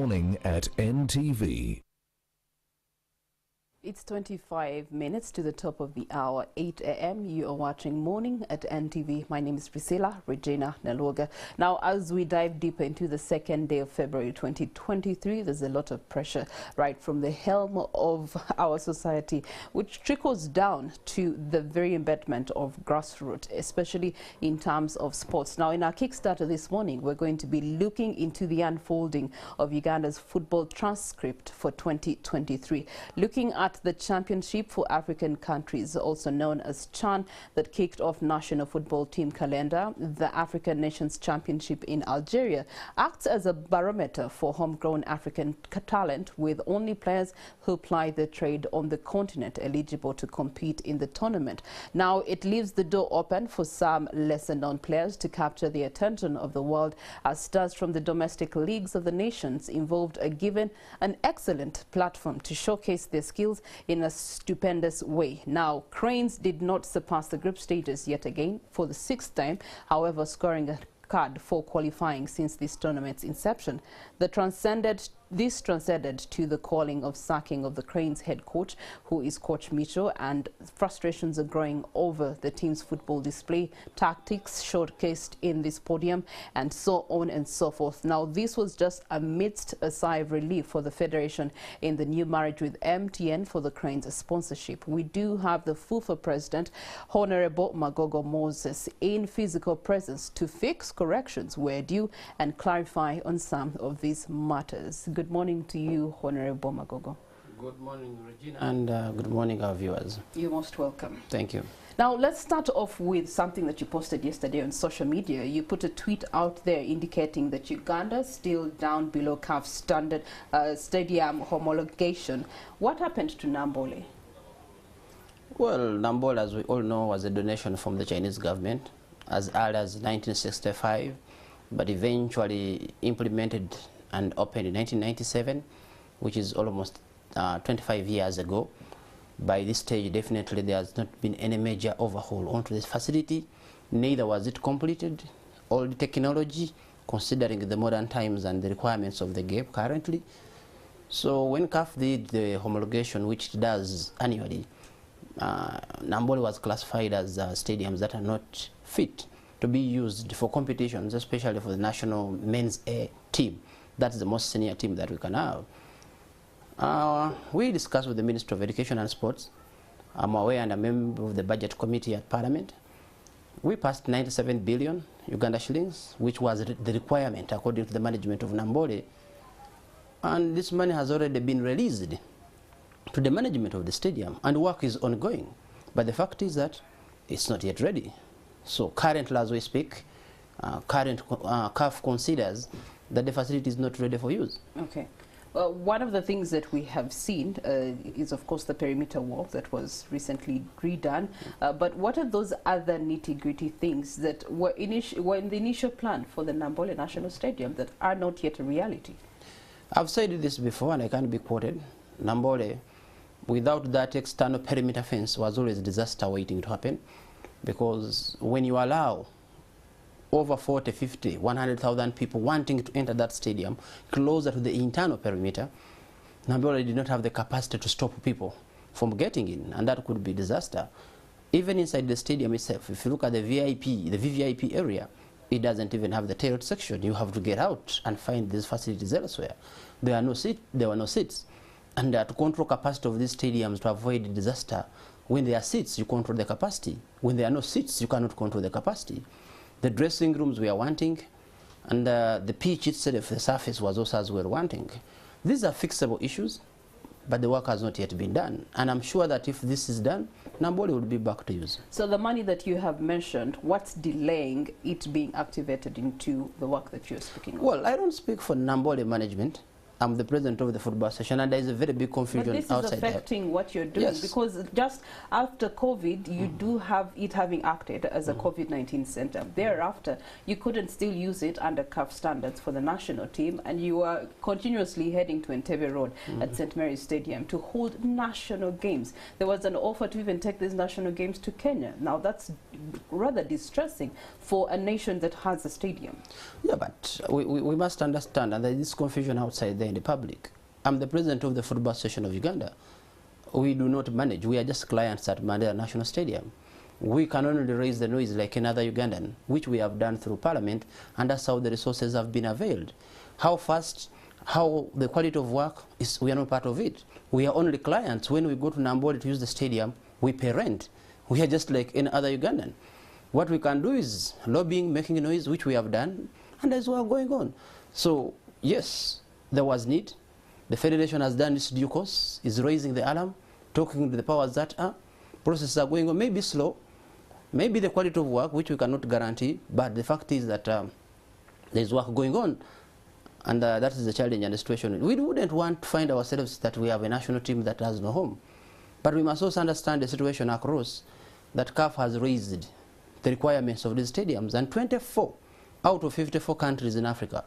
Morning at NTV. It's 25 minutes to the top of the hour, 8 a.m. You are watching Morning at NTV. My name is Priscilla Regina Naloga. Now, as we dive deeper into the second day of February 2023, there's a lot of pressure right from the helm of our society, which trickles down to the very embedment of grassroots, especially in terms of sports. Now, in our Kickstarter this morning, we're going to be looking into the unfolding of Uganda's football transcript for 2023, looking at the Championship for African Countries, also known as CHAN, that kicked off national football team calendar. The African Nations Championship in Algeria acts as a barometer for homegrown African talent, with only players who ply the trade on the continent eligible to compete in the tournament. Now, it leaves the door open for some lesser-known players to capture the attention of the world, as stars from the domestic leagues of the nations involved are given an excellent platform to showcase their skills in a stupendous way. Now, Cranes did not surpass the group stages yet again for the 6th time, however, scoring a card for qualifying since this tournament's inception. This transcended to the calling of sacking of the Cranes head coach, who is Coach Micho, and frustrations are growing over the team's football display, tactics showcased in this podium, and so on and so forth. Now, this was just amidst a sigh of relief for the Federation in the new marriage with MTN for the Cranes sponsorship. We do have the FUFA President, Honorable Magogo Moses, in physical presence to fix corrections where due and clarify on some of these matters. Good morning to you, Honorable Magogo. Good morning, Regina, and good morning, our viewers. You're most welcome. Thank you. Now, let's start off with something that you posted yesterday on social media. You put a tweet out there indicating that Uganda still down below CAF standard stadium homologation. What happened to Nambole? Well, Nambole, as we all know, was a donation from the Chinese government as early as 1965, but eventually implemented and opened in 1997, which is almost 25 years ago. By this stage, definitely there has not been any major overhaul onto this facility, neither was it completed. All the technology, considering the modern times and the requirements of the game currently. So when CAF did the homologation, which it does annually, Nambole was classified as stadiums that are not fit to be used for competitions, especially for the national men's A team. That's the most senior team that we can have. We discussed with the Minister of Education and Sports. I'm aware and a member of the Budget Committee at Parliament. We passed 97 billion Uganda shillings, which was the requirement according to the management of Nambole. And this money has already been released to the management of the stadium, and work is ongoing. But the fact is that it's not yet ready. So currently, as we speak, CAF considers that the facility is not ready for use. Okay. Well, one of the things that we have seen is, of course, the perimeter wall that was recently redone. But what are those other nitty-gritty things that were in the initial plan for the Nambole National Stadium that are not yet a reality? I've said this before, and I can't be quoted. Nambole, without that external perimeter fence, was always a disaster waiting to happen. Because when you allow over 40, 50, 100,000 people wanting to enter that stadium closer to the internal perimeter, Nambole did not have the capacity to stop people from getting in, and that could be disaster. Even inside the stadium itself, if you look at the VVIP area, it doesn't even have the tailored section. You have to get out and find these facilities elsewhere. There were no seats. And to control capacity of these stadiums to avoid disaster, when there are seats, you control the capacity. When there are no seats, you cannot control the capacity. The dressing rooms we are wanting, and the pitch itself, the surface was also as well wanting. These are fixable issues, but the work has not yet been done. And I'm sure that if this is done, Nambole will be back to use. So the money that you have mentioned, what's delaying it being activated into the work that you're speaking of? Well, I don't speak for Nambole management. I'm the president of the football association, and there is a very big confusion outside there. But this is affecting what you're doing, yes. Because just after COVID, you do have it having acted as a COVID-19 center. Thereafter, you couldn't still use it under CAF standards for the national team, and you are continuously heading to Entebbe Road at St. Mary's Stadium to hold national games. There was an offer to even take these national games to Kenya. Now, that's rather distressing for a nation that has a stadium. Yeah, but we must understand, and there is confusion outside there in the public. I'm the president of the Football Association of Uganda. We do not manage. We are just clients at Mandela National Stadium. We can only raise the noise like another Ugandan, which we have done through Parliament, and that's how the resources have been availed. How fast, how the quality of work is, we are not part of it. We are only clients. When we go to Nambole to use the stadium, we pay rent. We are just like any other Ugandan. What we can do is lobbying, making noise, which we have done, and that's what going on. So yes, there was need. The Federation has done its due course, is raising the alarm, talking to the powers that are. Processes are going on, maybe slow, maybe the quality of work, which we cannot guarantee, but the fact is that there's work going on, and that is the challenge and the situation. We wouldn't want to find ourselves that we have a national team that has no home. But we must also understand the situation across, that CAF has raised the requirements of these stadiums, and 24 out of 54 countries in Africa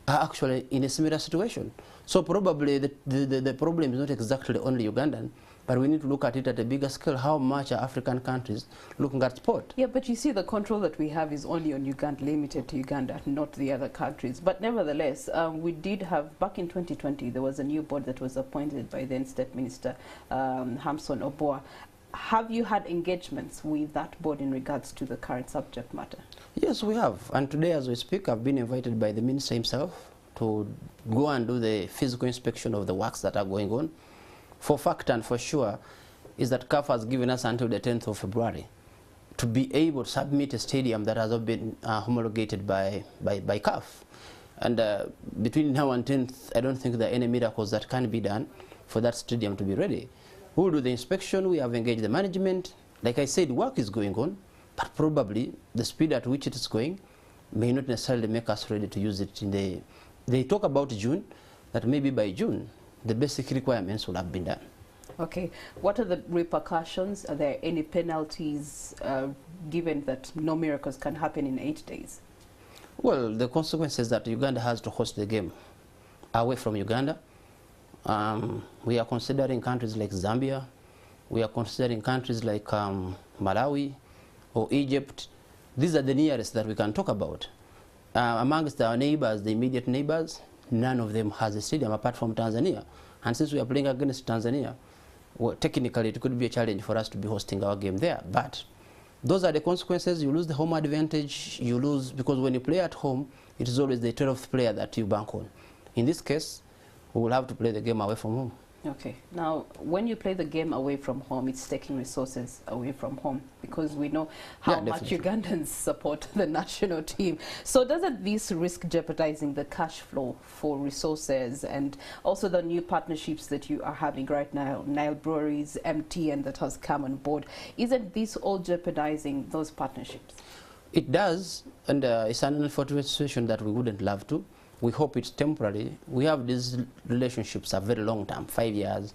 are actually in a similar situation. So probably the problem is not exactly only Ugandan, but we need to look at it at a bigger scale. How much are African countries looking at sport? Yeah, but you see, the control that we have is only on Uganda, limited to Uganda, not the other countries. But nevertheless, we did have, back in 2020, there was a new board that was appointed by then State Minister Hamson Oboa. Have you had engagements with that board in regards to the current subject matter? Yes, we have. And today, as we speak, I've been invited by the minister himself to go and do the physical inspection of the works that are going on. For fact and for sure is that CAF has given us until the 10th of February to be able to submit a stadium that has been homologated by CAF. And between now and 10th, I don't think there are any miracles that can be done for that stadium to be ready. We'll do the inspection, we have engaged the management. Like I said, work is going on, but probably the speed at which it is going may not necessarily make us ready to use it in the... They talk about June, that maybe by June, the basic requirements will have been done. Okay. What are the repercussions? Are there any penalties given that no miracles can happen in 8 days? Well, the consequence is that Uganda has to host the game away from Uganda. We are considering countries like Zambia. We are considering countries like Malawi or Egypt. These are the nearest that we can talk about. Amongst our neighbors, the immediate neighbors, none of them has a stadium apart from Tanzania. And since we are playing against Tanzania, well, technically it could be a challenge for us to be hosting our game there. But those are the consequences. You lose the home advantage. You lose, because when you play at home, it is always the 12th player that you bank on. In this case, we will have to play the game away from home. Okay. Now, when you play the game away from home, it's taking resources away from home, because we know how much Ugandans support the national team. So doesn't this risk jeopardizing the cash flow for resources and also the new partnerships that you are having right now, Nile Breweries, MTN that has come on board? Isn't this all jeopardizing those partnerships? It does, and it's an unfortunate situation that we wouldn't love to. We hope it's temporary. We have these relationships are very long term, 5 years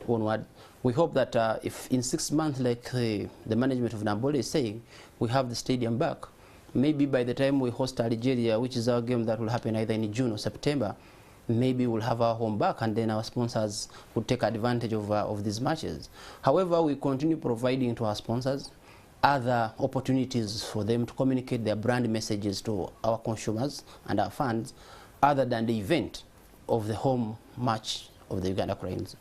onward. We hope that if in 6 months, like the management of Nambole is saying, we have the stadium back, maybe by the time we host Algeria, which is our game that will happen either in June or September, maybe we'll have our home back, and then our sponsors will take advantage of these matches. However, we continue providing to our sponsors other opportunities for them to communicate their brand messages to our consumers and our fans, other than the event of the home match of the Uganda Cranes.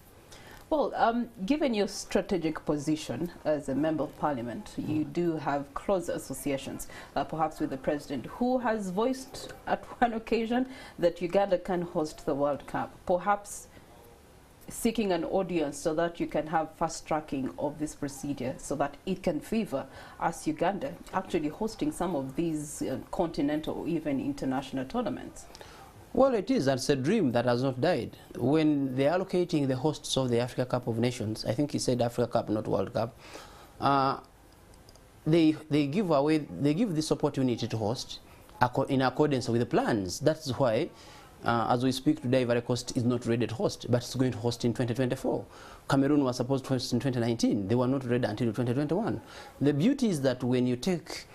Well, given your strategic position as a member of parliament, you do have close associations, perhaps with the president, who has voiced at one occasion that Uganda can host the World Cup, perhaps seeking an audience so that you can have fast tracking of this procedure so that it can favor us Uganda actually hosting some of these continental or even international tournaments. Well, it is. That's a dream that has not died. When they're allocating the hosts of the Africa Cup of Nations, I think he said Africa Cup, not World Cup, they give this opportunity to host in accordance with the plans. That's why, as we speak today, Ivory Coast is not ready to host, but it's going to host in 2024. Cameroon was supposed to host in 2019. They were not ready until 2021. The beauty is that when you take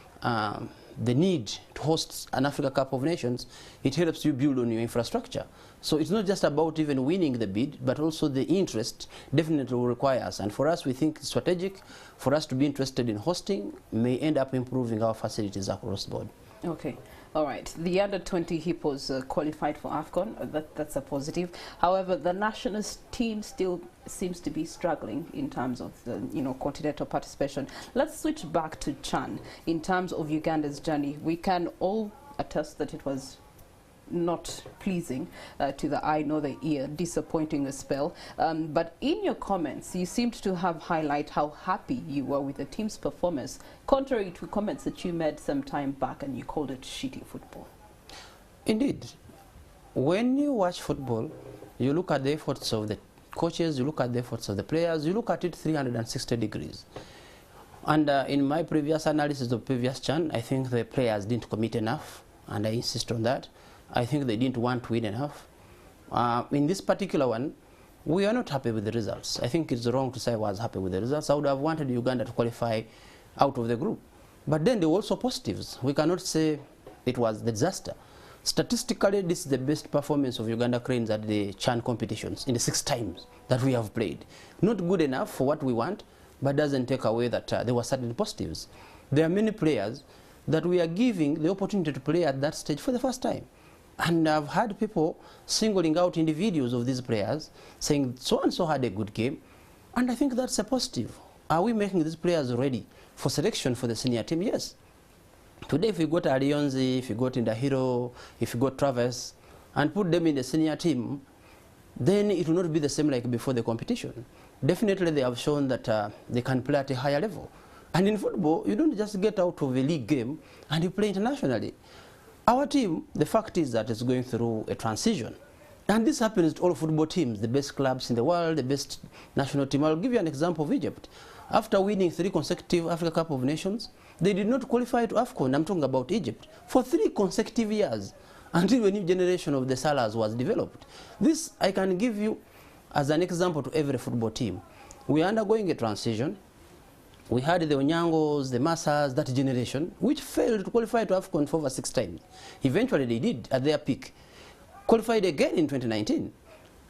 the need to host an Africa Cup of Nations, it helps you build on your infrastructure. So it's not just about even winning the bid, but also the interest definitely will require us. And for us, we think it's strategic for us to be interested in hosting, may end up improving our facilities across the board. Okay. All right, the under-20 Hippos qualified for AFCON. That's a positive. However, the national team still seems to be struggling in terms of the continental participation. Let's switch back to CHAN. In terms of Uganda's journey, we can all attest that it was not pleasing to the eye nor the ear, disappointing a spell. But in your comments, you seemed to have highlighted how happy you were with the team's performance, contrary to comments that you made some time back and you called it shitty football. Indeed. When you watch football, you look at the efforts of the coaches, you look at the efforts of the players, you look at it 360 degrees. And in my previous analysis of previous CHAN, I think the players didn't commit enough, and I insist on that. I think they didn't want to win enough. In this particular one, we are not happy with the results. I think it's wrong to say I was happy with the results. I would have wanted Uganda to qualify out of the group. But then there were also positives. We cannot say it was a disaster. Statistically, this is the best performance of Uganda Cranes at the CHAN competitions in the 6 times that we have played. Not good enough for what we want, but doesn't take away that there were certain positives. There are many players that we are giving the opportunity to play at that stage for the first time. And I've had people singling out individuals of these players, saying so-and-so had a good game, and I think that's a positive. Are we making these players ready for selection for the senior team? Yes. Today, if you got Alionzi, if you got Ndahiro, if you got Travis, and put them in the senior team, then it will not be the same like before the competition. Definitely, they have shown that they can play at a higher level. And in football, you don't just get out of a league game and you play internationally. Our team, the fact is that it's going through a transition. And this happens to all football teams, the best clubs in the world, the best national team. I'll give you an example of Egypt. After winning 3 consecutive Africa Cup of Nations, they did not qualify to AFCON. I'm talking about Egypt. For 3 consecutive years, until a new generation of the Salahs was developed. This I can give you as an example to every football team. We are undergoing a transition. We had the Onyangos, the Massas, that generation, which failed to qualify to AFCON for over 6 times. Eventually they did at their peak. Qualified again in 2019.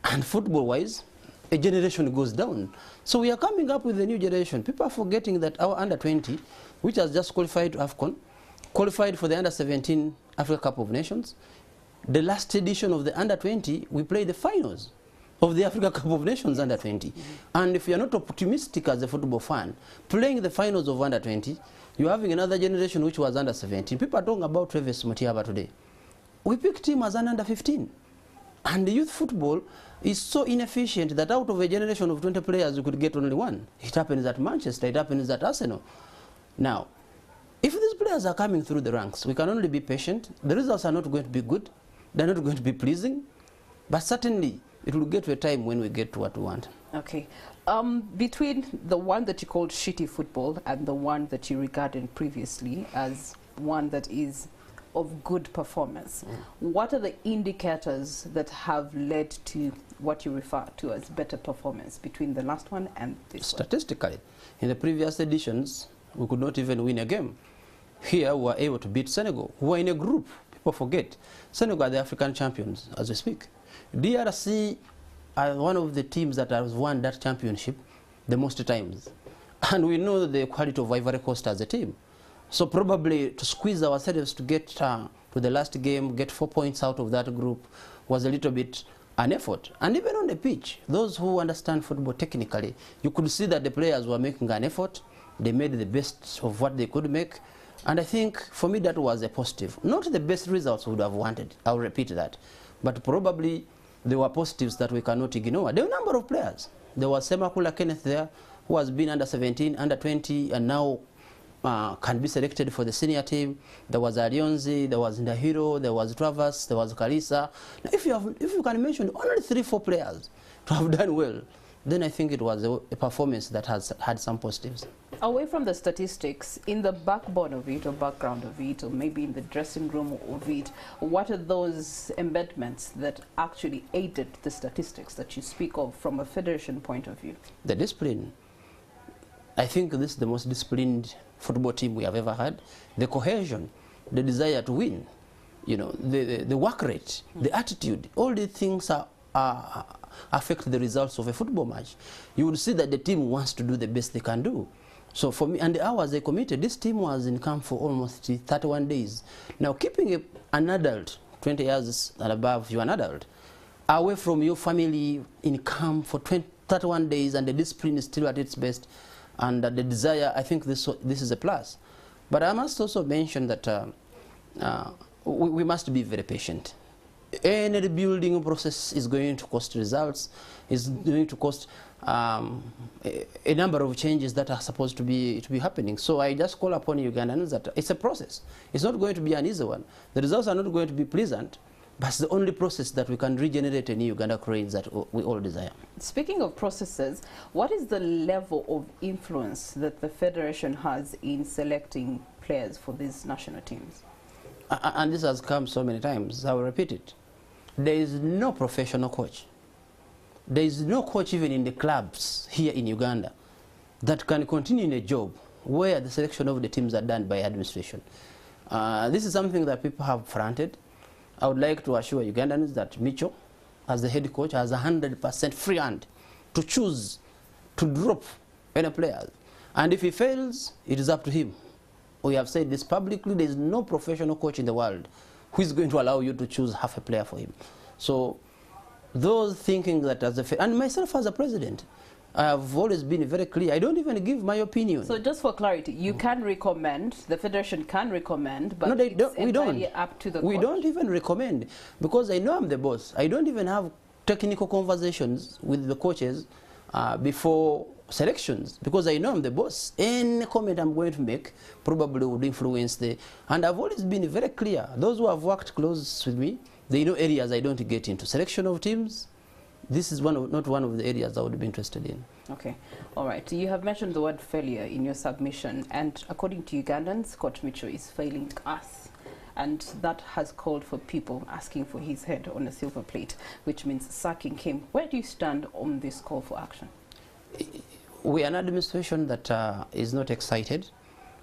And football-wise, a generation goes down. So we are coming up with a new generation. People are forgetting that our under-20, which has just qualified to AFCON, qualified for the under-17 Africa Cup of Nations. The last edition of the under-20, we played the finals of the Africa Cup of Nations under-20. And if you're not optimistic as a football fan, playing the finals of under-20, you're having another generation which was under-17. People are talking about Travis Mutiaba today. We picked him as an under-15. And the youth football is so inefficient that out of a generation of 20 players, you could get only 1. It happens at Manchester, it happens at Arsenal. Now, if these players are coming through the ranks, we can only be patient. The results are not going to be good. They're not going to be pleasing. But certainly, it will get to a time when we get to what we want. Okay. Between the one that you called shitty football and the one that you regarded previously as one that is of good performance, what are the indicators that have led to what you refer to as better performance between the last one and this one? Statistically, in the previous editions, we could not even win a game. Here, we were able to beat Senegal, who were in a group. People forget. Senegal are the African champions as we speak. DRC are one of the teams that has won that championship the most times. And we know the quality of Ivory Coast as a team. So probably to squeeze ourselves to get to the last game, get 4 points out of that group was a little bit an effort. And even on the pitch, those who understand football technically, you could see that the players were making an effort. They made the best of what they could make. And I think for me that was a positive. Not the best results we would have wanted, I'll repeat that. But probably there were positives that we cannot ignore. There were a number of players. There was Semakula Kenneth there, who has been under 17, under 20, and now can be selected for the senior team. There was Alionzi, there was Ndahiro, there was Travis, there was Kalisa. Now, if you can mention only 3-4 players to have done well, then I think it was a performance that has had some positives. Away from the statistics, in the backbone of it, or background of it, or maybe in the dressing room of it, what are those embedments that actually aided the statistics that you speak of from a federation point of view? The discipline. I think this is the most disciplined football team we have ever had. The cohesion, the desire to win, you know, the work rate, the attitude, all these things affect the results of a football match. You will see that the team wants to do the best they can do. So for me, and the hours they committed, this team was in camp for almost 31 days. Now, keeping an adult, 20 years and above, you're an adult, away from your family in camp for 31 days, and the discipline is still at its best, and the desire, I think this is a plus. But I must also mention that we must be very patient. Any rebuilding process is going to cost results, is going to cost a number of changes that are supposed to be happening. So I just call upon Ugandans that it's a process. It's not going to be an easy one. The results are not going to be pleasant, but it's the only process that we can regenerate a new Uganda creates that we all desire. Speaking of processes, what is the level of influence that the Federation has in selecting players for these national teams? And this has come so many times, I will repeat it. There is no professional coach. There is no coach even in the clubs here in Uganda that can continue in a job where the selection of the teams are done by administration. This is something that people have fronted. I would like to assure Ugandans that Mitchell, as the head coach, has 100% free hand to choose to drop any player. And if he fails, it is up to him. We have said this publicly. There is no professional coach in the world who is going to allow you to choose half a player for him. So those thinking that as a, and myself as a president, I have always been very clear. I don't even give my opinion. So just for clarity, you can recommend, the Federation can recommend, but no, we don't. Up to the we coach. Don't even recommend, because I know I'm the boss. I don't even have technical conversations with the coaches before selections, because I know I'm the boss. Any comment I'm going to make probably would influence the, and I've always been very clear. Those who have worked close with me, they know areas I don't get into. Selection of teams, this is not one of the areas I would be interested in. Okay, all right. You have mentioned the word failure in your submission, and according to Ugandans, Coach Mitchell is failing us. And that has called for people asking for his head on a silver plate, which means sacking him. Where do you stand on this call for action? We are an administration that is not excited.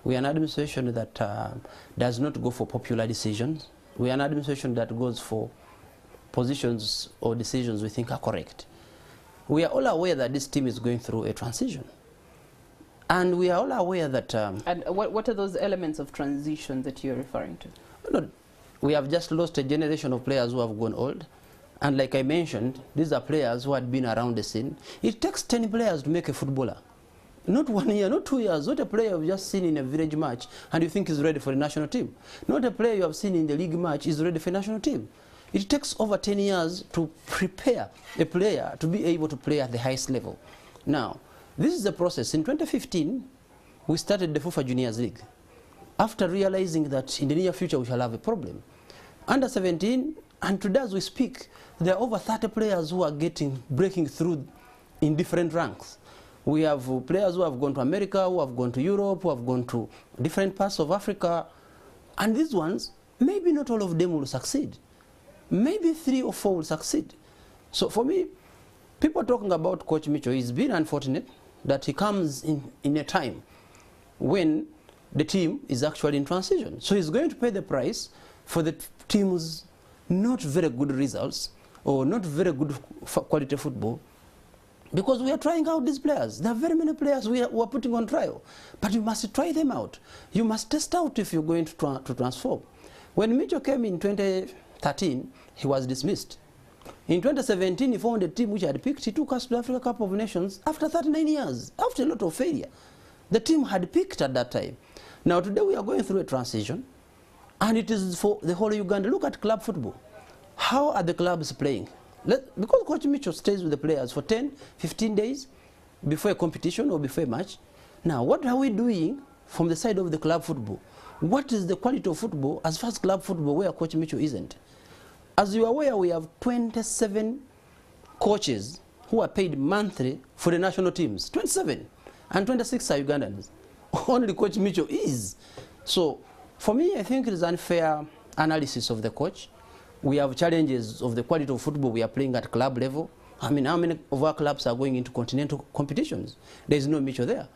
We are an administration that does not go for popular decisions. We are an administration that goes for positions or decisions we think are correct. We are all aware that this team is going through a transition. And we are all aware that... and what are those elements of transition that you're referring to? No, we have just lost a generation of players who have gone old. And like I mentioned, these are players who had been around the scene. It takes 10 players to make a footballer. Not 1 year, not 2 years, not a player you've just seen in a village match and you think is ready for the national team. Not a player you have seen in the league match is ready for the national team. It takes over 10 years to prepare a player to be able to play at the highest level. Now, this is the process. In 2015, we started the FIFA Juniors League. After realizing that in the near future we shall have a problem. Under 17, and today as we speak, there are over 30 players who are breaking through in different ranks. We have players who have gone to America, who have gone to Europe, who have gone to different parts of Africa. And these ones, maybe not all of them will succeed. Maybe 3 or 4 will succeed. So for me, people talking about Coach Mitchell, it's been unfortunate that he comes in a time when the team is actually in transition. So he's going to pay the price for the team's not very good results or not very good quality football, because we are trying out these players. There are very many players we are putting on trial, but you must try them out. You must test out if you're going to transform. When Mitchell came in 2013, he was dismissed. In 2017, he found a team which had picked. He took us to the Africa Cup of Nations after 39 years, after a lot of failure. The team had picked at that time. Now today we are going through a transition, and it is for the whole Uganda. Look at club football. How are the clubs playing? Because Coach Mitchell stays with the players for 10, 15 days before a competition or before a match. Now, what are we doing from the side of the club football? What is the quality of football as far as club football where Coach Mitchell isn't? As you are aware, we have 27 coaches who are paid monthly for the national teams. 27. And 26 are Ugandans. Only Coach Mitchell is. So, for me, I think it is unfair analysis of the coach. We have challenges of the quality of football we are playing at club level. I mean, how many of our clubs are going into continental competitions? There is no Mitchell there.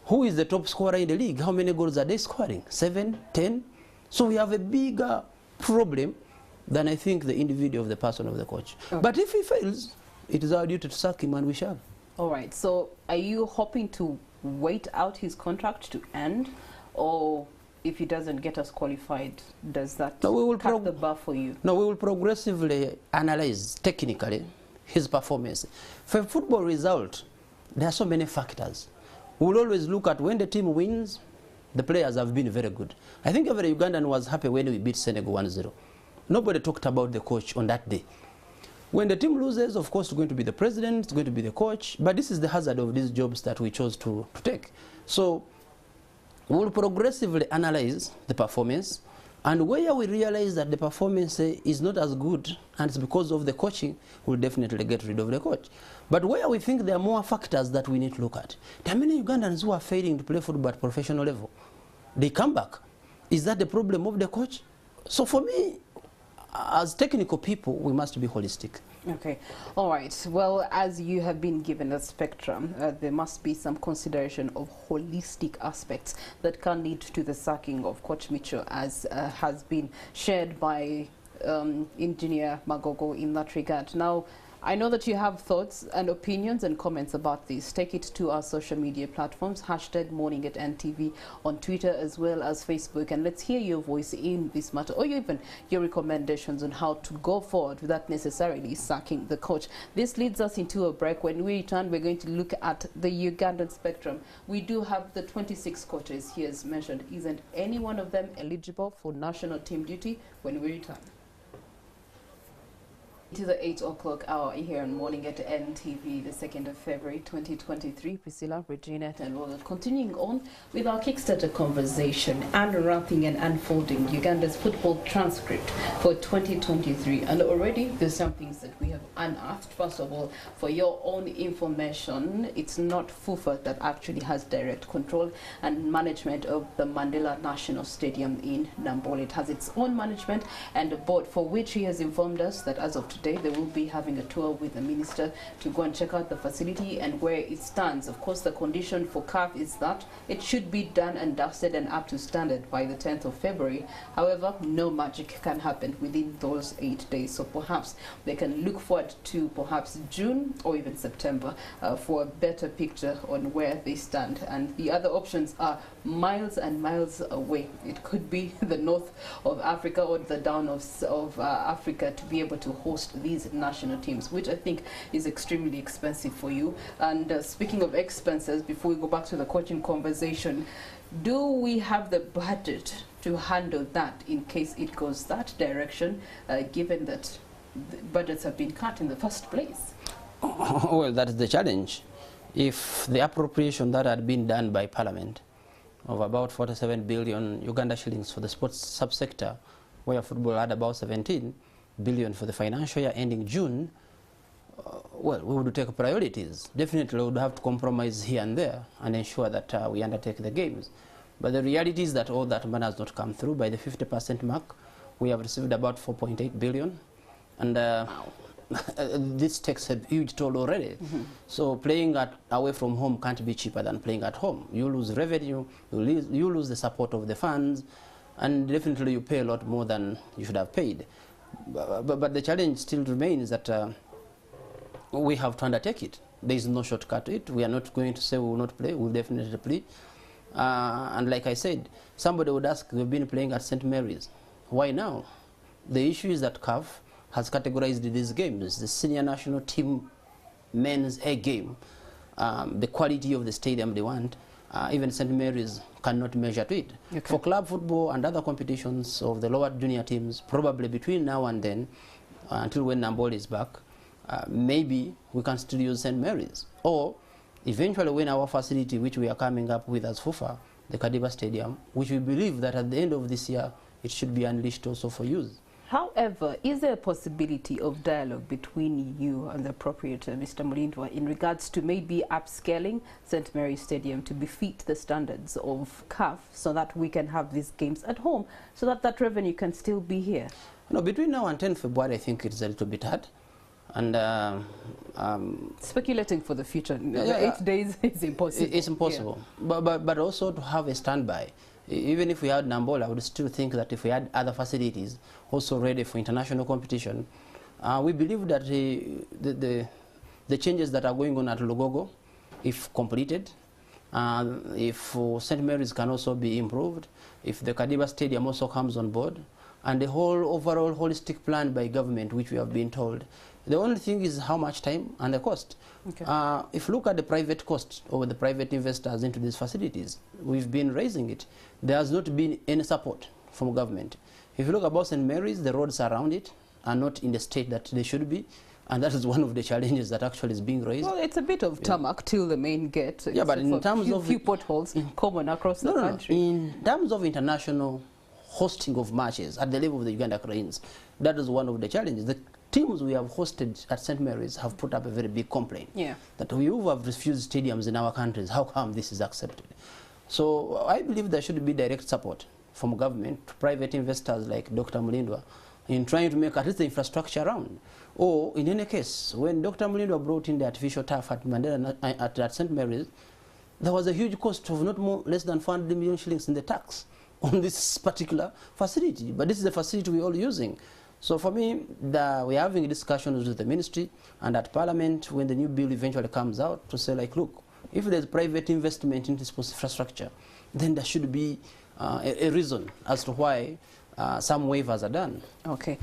Who is the top scorer in the league? How many goals are they scoring? 7, 10? So we have a bigger problem than I think the individual of the person of the coach. Okay. But if he fails, it is our duty to sack him, and we shall. All right. So are you hoping to wait out his contract to end, or if he doesn't get us qualified, does that cut the bar for you? No, we will progressively analyze technically his performance. For a football result, there are so many factors. We will always look at when the team wins, the players have been very good. I think every Ugandan was happy when we beat Senegal 1-0. Nobody talked about the coach on that day. When the team loses, of course, it's going to be the president, it's going to be the coach, but this is the hazard of these jobs that we chose to take. So we will progressively analyze the performance, and where we realize that the performance is not as good and it's because of the coaching, we'll definitely get rid of the coach. But where we think there are more factors that we need to look at, there are many Ugandans who are failing to play football at professional level. They come back. Is that the problem of the coach? So for me, as technical people, we must be holistic. Okay. All right. Well, as you have been given a spectrum, there must be some consideration of holistic aspects that can lead to the sacking of Coach Mitchell, as has been shared by Engineer Magogo in that regard. Now, I know that you have thoughts and opinions and comments about this. Take it to our social media platforms, #morning at NTV on Twitter as well as Facebook, and let's hear your voice in this matter, or even your recommendations on how to go forward without necessarily sacking the coach. This leads us into a break. When we return, we're going to look at the Ugandan spectrum. We do have the 26 coaches here as mentioned. Isn't any one of them eligible for national team duty? When we return. To the 8 o'clock hour here on Morning at NTV, the 2nd of February 2023. Priscilla, Regina, and we're continuing on with our Kickstarter conversation, unwrapping and unfolding Uganda's football transcript for 2023. And already there's some things that we have unearthed. First of all, for your own information, it's not FUFA that actually has direct control and management of the Mandela National Stadium in Namboole. It has its own management and a board, for which he has informed us that as of today, they will be having a tour with the minister to go and check out the facility and where it stands. Of course, the condition for CAF is that it should be done and dusted and up to standard by the 10th of February. However, no magic can happen within those 8 days. So perhaps they can look forward to perhaps June or even September for a better picture on where they stand. And the other options are miles and miles away. It could be the north of Africa or the down of Africa to be able to host these national teams, which I think is extremely expensive for you. And speaking of expenses, before we go back to the coaching conversation, do we have the budget to handle that in case it goes that direction, given that the budgets have been cut in the first place? Well, that is the challenge. If the appropriation that had been done by Parliament of about 47 billion Uganda shillings for the sports subsector, where football had about 17 billion for the financial year ending June, well, we would take priorities. Definitely we would have to compromise here and there and ensure that we undertake the games. But the reality is that all that money has not come through. By the 50% mark, we have received about 4.8 billion. And this takes a huge toll already. So playing away from home can't be cheaper than playing at home. You lose revenue, you lose the support of the fans, and definitely you pay a lot more than you should have paid. But the challenge still remains that we have to undertake it. There is no shortcut to it. We are not going to say we will not play. We will definitely play. And like I said, somebody would ask, we've been playing at St. Mary's. Why now? The issue is that CAF has categorized these games, the senior national team men's A game, the quality of the stadium they want. Even St. Mary's cannot measure to it. Okay. For club football and other competitions of the lower junior teams, probably between now and then, until when Namboole is back, maybe we can still use St. Mary's. Or eventually when our facility, which we are coming up with as FUFA, the Kadiba Stadium, which we believe that at the end of this year, it should be unleashed also for use. However, is there a possibility of dialogue between you and the proprietor, Mr. Mulindwa, in regards to maybe upscaling St. Mary's Stadium to befit the standards of CAF so that we can have these games at home, so that that revenue can still be here? No, between now and 10 February, I think it's a little bit hard. And speculating for the future, 8 days is impossible. It's impossible. Yeah. But also to have a standby. Even if we had Namboole, I would still think that if we had other facilities also ready for international competition, we believe that the changes that are going on at Lugogo, if completed, If St. Mary's can also be improved, if the Kadiba Stadium also comes on board, and the whole overall holistic plan by government, which we have been told, the only thing is how much time and the cost. Okay. If you look at the private cost or the private investors into these facilities, we've been raising it. There has not been any support from government. If you look about St. Mary's, the roads around it are not in the state that they should be. And that is one of the challenges that actually is being raised. Well, it's a bit of tarmac till the main gate. Yeah, but in terms of few potholes common across the country. In terms of international hosting of matches at the level of the Uganda Cranes, that is one of the challenges. The teams we have hosted at St. Mary's have put up a very big complaint. Yeah. That we have refused stadiums in our countries. How come this is accepted? So I believe there should be direct support from government to private investors like Dr. Mulindwa in trying to make at least the infrastructure around. Or in any case, when Dr. Mulindwa brought in the artificial turf at Mandela at St. Mary's, there was a huge cost of not less than 400 million shillings in the tax on this particular facility. But this is the facility we're all using. So for me, we're having discussions with the ministry and at Parliament when the new bill eventually comes out to say, like, look, if there's private investment in this infrastructure, then there should be a reason as to why some waivers are done. Okay.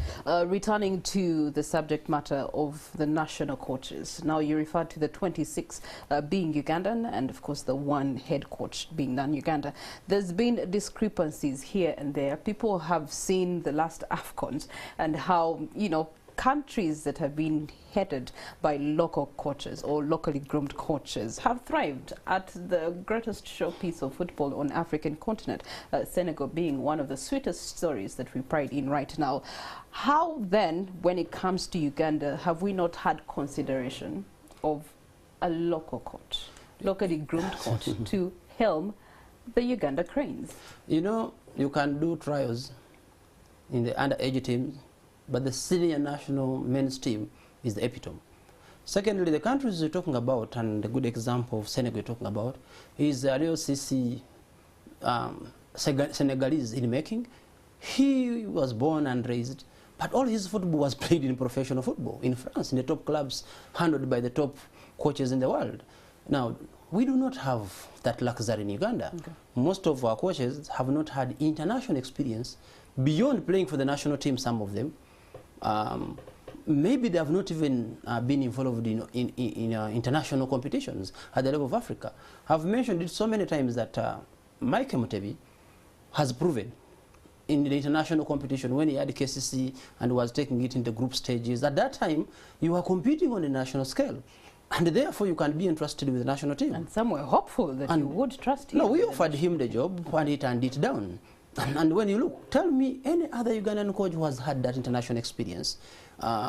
Returning to the subject matter of the national coaches. Now you referred to the 26 being Ugandan and of course the one head coach being non-Uganda. There's been discrepancies here and there. People have seen the last AFCONs and how, you know, countries that have been headed by local coaches or locally groomed coaches have thrived at the greatest showpiece of football on African continent, Senegal being one of the sweetest stories that we pride in right now. How then, when it comes to Uganda, have we not had consideration of a local coach, locally groomed coach to helm the Uganda Cranes? You know, you can do trials in the underage teams, but the senior national men's team is the epitome. Secondly, the countries we're talking about, and a good example of Senegal we're talking about, is Aliou Cisse, Senegalese in making. He was born and raised, but all his football was played in professional football in France, in the top clubs, handled by the top coaches in the world. Now, we do not have that luxury in Uganda. Okay. Most of our coaches have not had international experience beyond playing for the national team, some of them. Maybe they have not even been involved in international competitions at the level of Africa. I've mentioned it so many times that Mike Mutebi has proven in the international competition when he had KCC and was taking it into group stages. At that time, you were competing on a national scale. And therefore, you can be entrusted with the national team. And some were hopeful that you would trust him. No, we offered him the job and he turned it down. And when you look, tell me any other Ugandan coach who has had that international experience.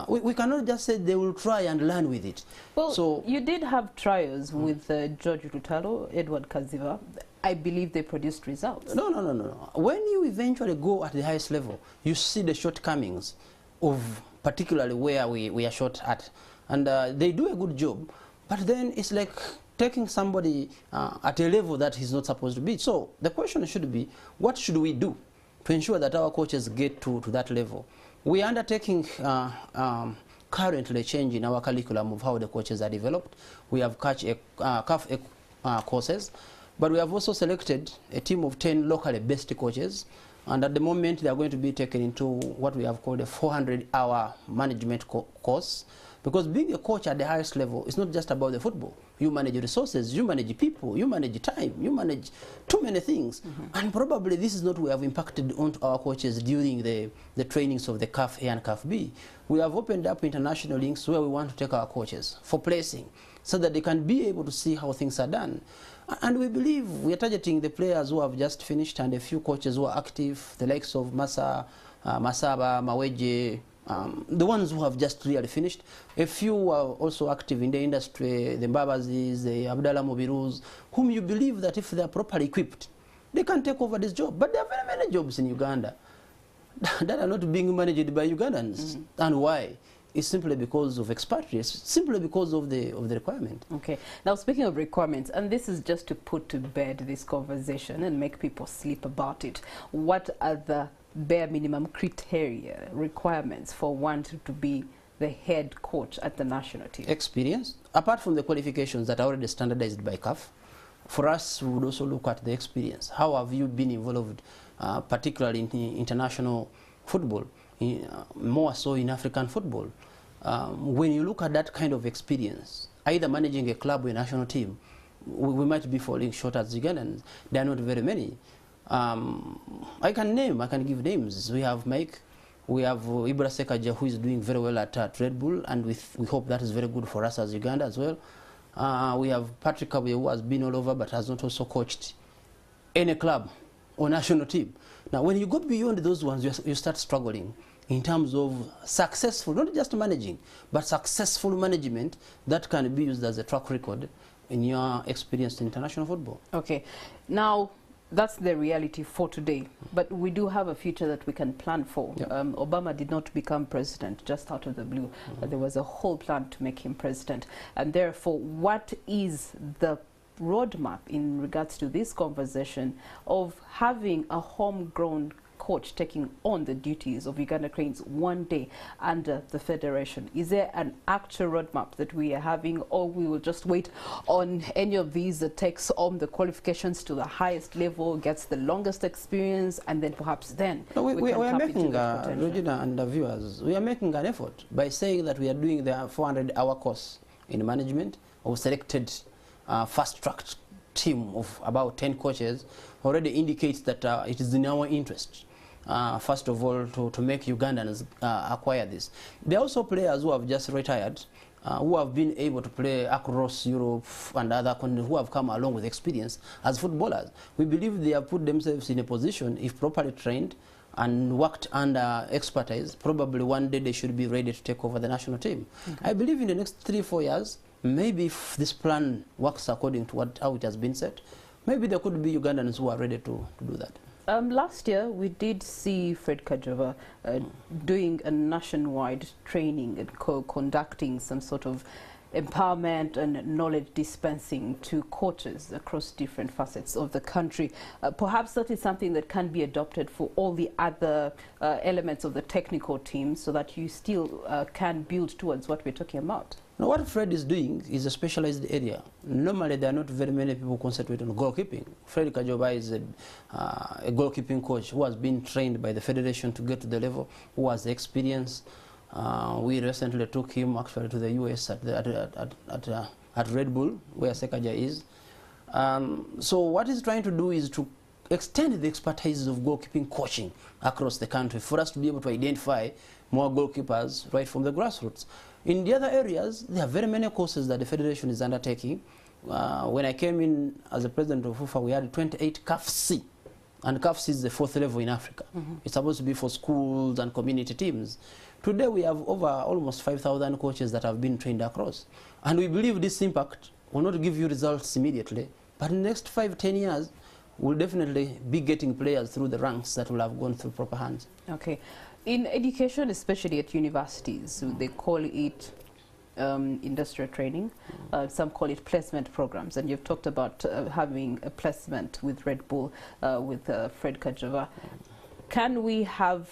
We cannot just say they will try and learn with it. Well, so you did have trials with George Rutalo, Edward Kaziva. I believe they produced results. No. When you eventually go at the highest level, you see the shortcomings of particularly where we are short at. And they do a good job, but then it's like taking somebody at a level that he's not supposed to be. So the question should be, what should we do to ensure that our coaches get to that level? We are undertaking currently changing our curriculum of how the coaches are developed. We have CAF courses, but we have also selected a team of 10 locally based coaches. And at the moment, they are going to be taken into what we have called a 400-hour management course. Because being a coach at the highest level is not just about the football. You manage resources, you manage people, you manage time, you manage too many things. And probably this is not what we have impacted onto our coaches during the trainings of the CAF A and CAF B. We have opened up international links where we want to take our coaches for placing so that they can be able to see how things are done. And we believe we are targeting the players who have just finished and a few coaches who are active, the likes of Masaba, Maweje, the ones who have just really finished. A few are also active in the industry, the Mbabazis, the Abdallah Mobirus, whom you believe that if they are properly equipped, they can take over this job. But there are very many jobs in Uganda that are not being managed by Ugandans. And why? It's simply because of expatriates, simply because of the requirement. Okay. Now, speaking of requirements, and this is just to put to bed this conversation and make people sleep about it, what are the bare minimum criteria, requirements for one to be the head coach at the national team? Experience. Apart from the qualifications that are already standardized by CAF, For us, we would also look at the experience. How have you been involved, particularly in international football, more so in African football? When you look at that kind of experience, either managing a club or a national team, we might be falling short as Ugandans. There are not very many. I can give names. We have Mike, we have Ibra Sekaja, who is doing very well at Red Bull, and we hope that is very good for us as Uganda as well. We have Patrick Kabuye, who has been all over but has not also coached any club or national team. Now, when you go beyond those ones, you start struggling in terms of successful, not just managing, but successful management that can be used as a track record in your experience in international football. Okay. Now, that's the reality for today, but we do have a future that we can plan for. Yep. Obama did not become president just out of the blue. There was a whole plan to make him president, and therefore, what is the roadmap in regards to this conversation of having a homegrown coach taking on the duties of Uganda Cranes one day under the federation? Is there an actual roadmap that we are having, or we will just wait on any of these that takes on the qualifications to the highest level, gets the longest experience, and then perhaps then we are making, Regina and the viewers, we are making an effort by saying that we are doing the 400-hour course in management of selected fast-track team of about 10 coaches. Already indicates that it is in our interest, first of all, to make Ugandans acquire this. There are also players who have just retired, who have been able to play across Europe and other continents, who have come along with experience as footballers. We believe they have put themselves in a position, if properly trained and worked under expertise, probably one day they should be ready to take over the national team. Okay. I believe in the next 3-4 years, maybe if this plan works according to how it has been set, maybe there could be Ugandans who are ready to do that. Last year, we did see Fred Kajova doing a nationwide training and conducting some sort of empowerment and knowledge dispensing to coaches across different facets of the country. Perhaps that is something that can be adopted for all the other elements of the technical team, so that you still can build towards what we're talking about. Now, what Fred is doing is a specialized area. Normally, there are not very many people concentrate on goalkeeping. Fred Kajova is a goalkeeping coach who has been trained by the federation to get to the level, who has the experience. We recently took him actually to the US at Red Bull, where Sekaja is. So what he's trying to do is to extend the expertise of goalkeeping coaching across the country for us to be able to identify more goalkeepers right from the grassroots. In the other areas, there are very many courses that the federation is undertaking. When I came in as the president of FIFA, we had 28 CAF-C. And CAF-C is the 4th level in Africa. It's supposed to be for schools and community teams. Today we have over almost 5,000 coaches that have been trained across. And we believe this impact will not give you results immediately, but in the next 5-10 years, we'll definitely be getting players through the ranks that will have gone through proper hands. Okay. In education, especially at universities, so they call it industrial training. Some call it placement programs. And you've talked about having a placement with Red Bull, with Fred Kajova. Can we have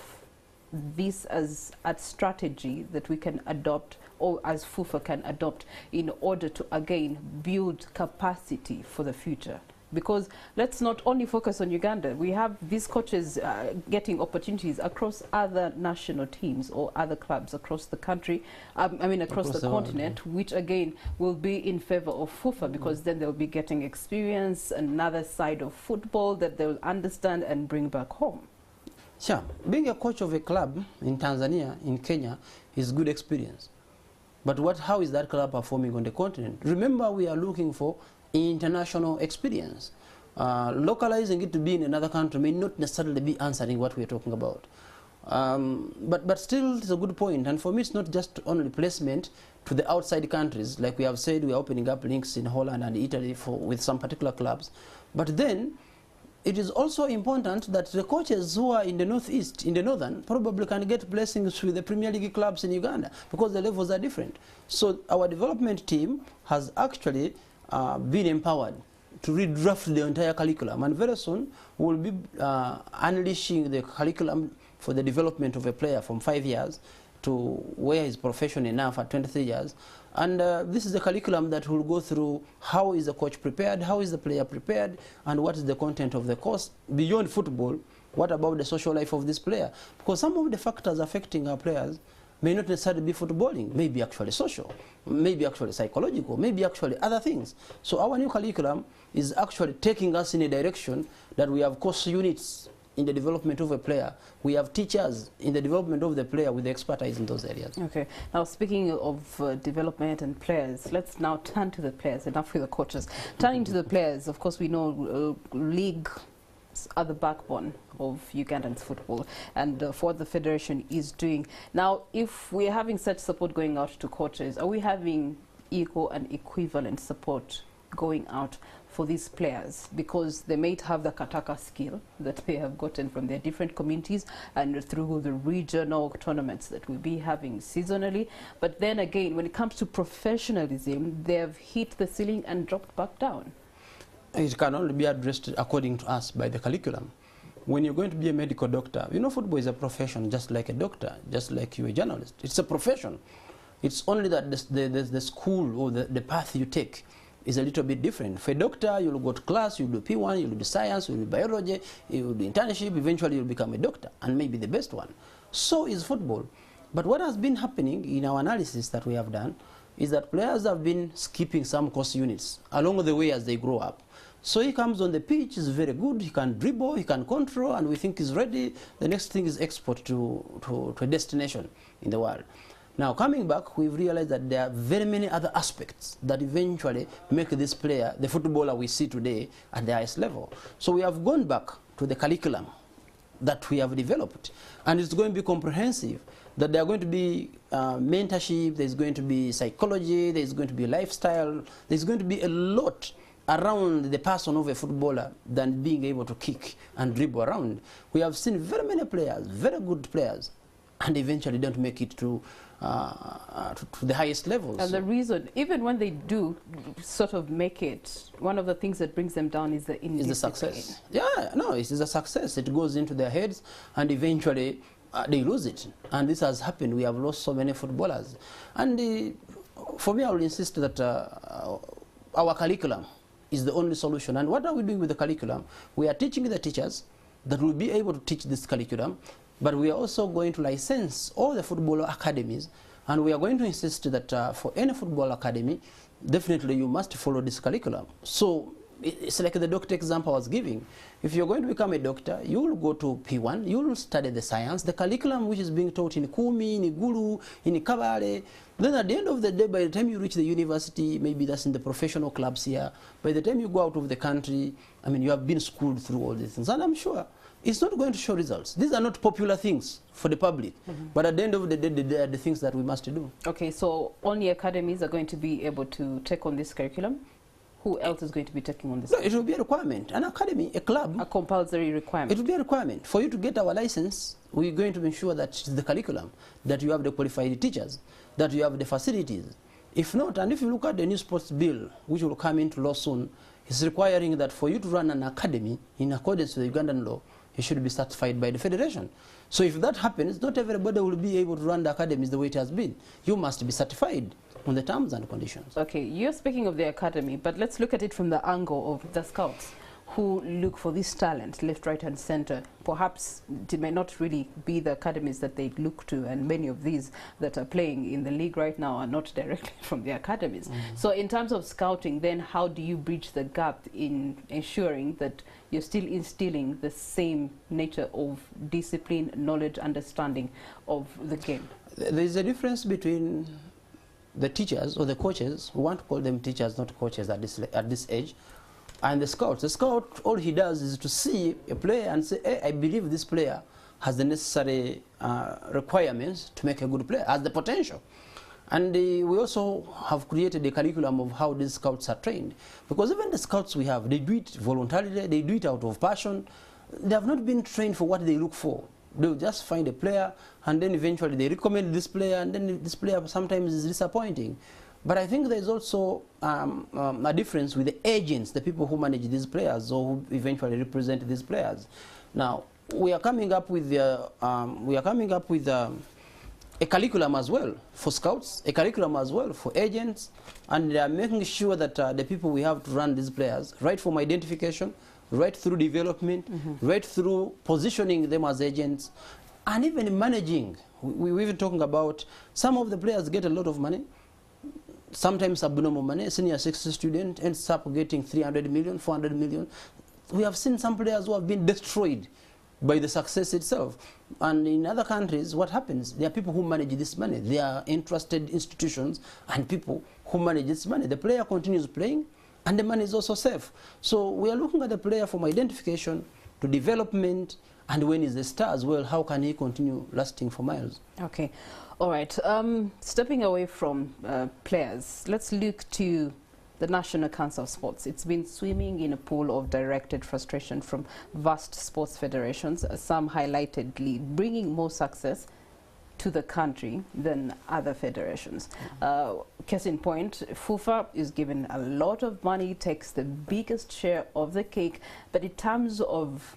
this as a strategy that we can adopt, or as FUFA can adopt, in order to, again, build capacity for the future? Because let's not only focus on Uganda. We have these coaches getting opportunities across other national teams or other clubs across the country, across the continent, which again will be in favor of FUFA, because then they'll be getting experience, another side of football that they'll understand and bring back home. Sure. Being a coach of a club in Tanzania, in Kenya, is good experience. But how is that club performing on the continent? Remember, we are looking for international experience. Localizing it to be in another country may not necessarily be answering what we're talking about. But still, it's a good point. And for me, it's not just only placement to the outside countries. Like we have said, we are opening up links in Holland and Italy with some particular clubs. But then, it is also important that the coaches who are in the northeast, in the northern, probably can get blessings with the Premier League clubs in Uganda, because the levels are different. So our development team has actually been empowered to redraft the entire curriculum, and very soon we'll be unleashing the curriculum for the development of a player from 5 years to where he's professional enough at 23 years, And this is the curriculum that will go through how is the coach prepared, how is the player prepared, and what is the content of the course. Beyond football, what about the social life of this player? Because some of the factors affecting our players may not necessarily be footballing, maybe actually social, maybe actually psychological, maybe actually other things. So our new curriculum is actually taking us in a direction that we have course units in the development of a player. We have teachers in the development of the player with expertise in those areas. Okay. Now, speaking of development and players, let's now turn to the players. Enough with the coaches. Turning to the players, of course, we know league are the backbone of Ugandan football and for what the federation is doing. Now, if we're having such support going out to coaches, are we having equal and equivalent support going out for these players? Because they may have the kataka skill that they have gotten from their different communities and through the regional tournaments that we'll be having seasonally. But then again, when it comes to professionalism, they have hit the ceiling and dropped back down. It can only be addressed according to us by the curriculum. When you're going to be a medical doctor, you know football is a profession just like a doctor, just like you're a journalist. It's a profession. It's only that the school or the path you take is a little bit different. For a doctor, you'll go to class, you'll do P1, you'll do science, you'll do biology, you'll do internship, eventually you'll become a doctor, and maybe the best one. So is football. But what has been happening in our analysis that we have done is that players have been skipping some course units along the way as they grow up. So he comes on the pitch, he's very good, he can dribble, he can control, and we think he's ready. The next thing is export to a destination in the world. Now, coming back, we've realized that there are very many other aspects that eventually make this player, the footballer we see today, at the highest level. So we have gone back to the curriculum that we have developed, and it's going to be comprehensive, that there are going to be mentorship, there's going to be psychology, there's going to be lifestyle, there's going to be a lot around the person of a footballer than being able to kick and dribble around. We have seen very many players, very good players, and eventually don't make it to the highest levels. And the reason, even when they do sort of make it, one of the things that brings them down is the indiscipline. Is the success. Yeah, no, it is a success. It goes into their heads, and eventually they lose it. And this has happened. We have lost so many footballers. And for me, I will insist that our curriculum is the only solution. And what are we doing with the curriculum? We are teaching the teachers that will be able to teach this curriculum, but we are also going to license all the football academies, and we are going to insist that for any football academy, definitely you must follow this curriculum. So it's like the doctor example I was giving. If you're going to become a doctor, you will go to P1, you will study the science, the curriculum which is being taught in Kumi, in Igulu, in Kabale. Then at the end of the day, by the time you reach the university, maybe that's in the professional clubs here, by the time you go out of the country, I mean, you have been schooled through all these things. And I'm sure it's not going to show results. These are not popular things for the public. But at the end of the day, they are the things that we must do. Okay, so only academies are going to be able to take on this curriculum? Who else is going to be taking on this? No, it will be a requirement. An academy, a club. A compulsory requirement. It will be a requirement. For you to get our license, we're going to ensure that it's the curriculum, that you have the qualified teachers, that you have the facilities. If not, and if you look at the new sports bill, which will come into law soon, it's requiring that for you to run an academy in accordance with the Ugandan law, it should be certified by the federation. So if that happens, not everybody will be able to run the academies the way it has been. You must be certified on the terms and conditions. Okay, you're speaking of the academy, but let's look at it from the angle of the scouts who look for this talent, left, right, and center. Perhaps it may not really be the academies that they look to, and many of these that are playing in the league right now are not directly from the academies. So in terms of scouting, then how do you bridge the gap in ensuring that you're still instilling the same nature of discipline, knowledge, understanding of the game? There's a difference between the teachers or the coaches, we want to call them teachers, not coaches at this age, and the scouts. The scout, all he does is to see a player and say, hey, I believe this player has the necessary requirements to make a good player, has the potential. And we also have created a curriculum of how these scouts are trained. Because even the scouts we have, they do it voluntarily, they do it out of passion. They have not been trained for what they look for. They'll just find a player, and then eventually they recommend this player, and then this player sometimes is disappointing. But I think there's also a difference with the agents, the people who manage these players or who eventually represent these players. Now, we are coming up with a curriculum as well for scouts, a curriculum as well for agents, and they are making sure that the people we have to run these players, right from identification, right through development, right through positioning them as agents, and even managing. We're even talking about some of the players get a lot of money, sometimes abnormal money. Senior 60 student ends up getting 300 million, 400 million. We have seen some players who have been destroyed by the success itself. And in other countries, what happens? There are people who manage this money. There are interested institutions and people who manage this money. The player continues playing, and the money is also safe. So we are looking at the player from identification to development, and when he's a star as well, how can he continue lasting for miles? Okay. All right. Stepping away from players, let's look to the National Council of Sports. It's been swimming in a pool of directed frustration from vast sports federations, some highlightedly bringing more success to the country than other federations. Case in point, FUFA is given a lot of money, takes the biggest share of the cake, but in terms of